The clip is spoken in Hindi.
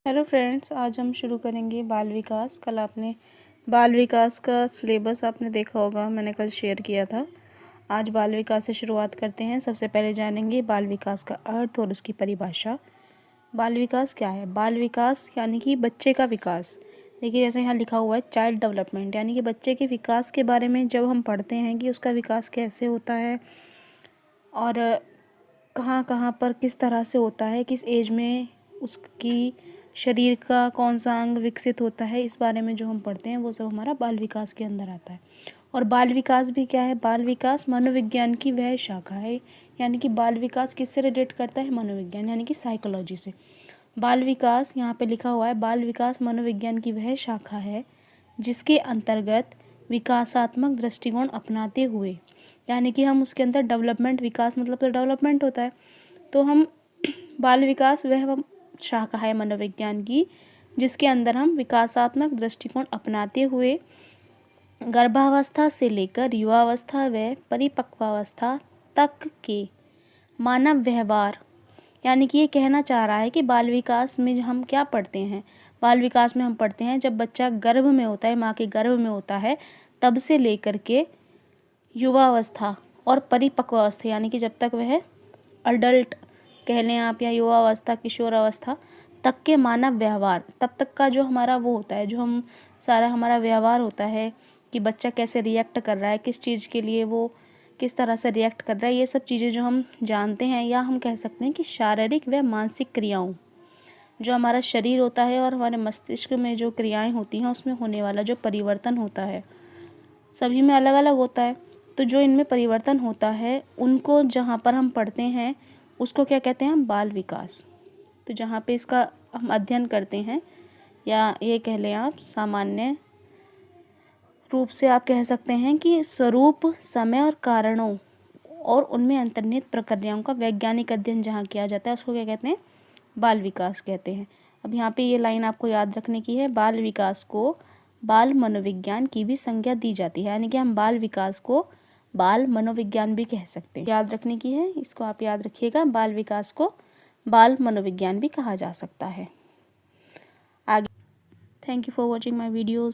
हेलो फ्रेंड्स, आज हम शुरू करेंगे बाल विकास। कल आपने बाल विकास का सिलेबस आपने देखा होगा, मैंने कल शेयर किया था। आज बाल विकास से शुरुआत करते हैं। सबसे पहले जानेंगे बाल विकास का अर्थ और उसकी परिभाषा। बाल विकास क्या है? बाल विकास यानी कि बच्चे का विकास। देखिए, जैसे यहाँ लिखा हुआ है चाइल्ड डेवलपमेंट, यानी कि बच्चे के विकास के बारे में जब हम पढ़ते हैं कि उसका विकास कैसे होता है और कहाँ कहाँ पर किस तरह से होता है, किस एज में उसकी शरीर का कौन सा अंग विकसित होता है, इस बारे में जो हम पढ़ते हैं वो सब हमारा बाल विकास के अंदर आता है। और बाल विकास भी क्या है? बाल विकास मनोविज्ञान की वह शाखा है, यानी कि बाल विकास किससे रिलेट करता है? मनोविज्ञान यानी कि साइकोलॉजी से। बाल विकास यहाँ पे लिखा हुआ है, बाल विकास मनोविज्ञान की वह शाखा है जिसके अंतर्गत विकासात्मक दृष्टिकोण अपनाते हुए, यानी कि हम उसके अंदर डेवलपमेंट, विकास मतलब तो डेवलपमेंट होता है, तो हम बाल विकास वह शाखा है मनोविज्ञान की जिसके अंदर हम विकासात्मक दृष्टिकोण अपनाते हुए गर्भावस्था से लेकर युवावस्था व परिपक्वावस्था तक के मानव व्यवहार, यानी कि ये कहना चाह रहा है कि बाल विकास में हम क्या पढ़ते हैं? बाल विकास में हम पढ़ते हैं जब बच्चा गर्भ में होता है, माँ के गर्भ में होता है, तब से लेकर के युवावस्था और परिपक्वावस्था, यानी कि जब तक वह अडल्ट कह लें आप, या युवावस्था, किशोरावस्था तक के मानव व्यवहार, तब तक का जो हमारा वो होता है, जो हम सारा हमारा व्यवहार होता है कि बच्चा कैसे रिएक्ट कर रहा है, किस चीज़ के लिए वो किस तरह से रिएक्ट कर रहा है, ये सब चीज़ें जो हम जानते हैं, या हम कह सकते हैं कि शारीरिक व मानसिक क्रियाओं, जो हमारा शरीर होता है और हमारे मस्तिष्क में जो क्रियाएं होती हैं उसमें होने वाला जो परिवर्तन होता है, सभी में अलग अलग होता है। तो जो इनमें परिवर्तन होता है उनको जहाँ पर हम पढ़ते हैं उसको क्या कहते हैं? हम बाल विकास। तो जहाँ पे इसका हम अध्ययन करते हैं, या ये कह लें आप सामान्य रूप से आप कह सकते हैं कि स्वरूप, समय और कारणों और उनमें अंतर्निहित प्रक्रियाओं का वैज्ञानिक अध्ययन जहाँ किया जाता है उसको क्या कहते हैं? बाल विकास कहते हैं। अब यहाँ पे ये लाइन आपको याद रखने की है, बाल विकास को बाल मनोविज्ञान की भी संज्ञा दी जाती है, यानी कि हम बाल विकास को बाल मनोविज्ञान भी कह सकते हैं। याद रखने की है, इसको आप याद रखिएगा, बाल विकास को बाल मनोविज्ञान भी कहा जा सकता है। आगे, thank you for watching my videos.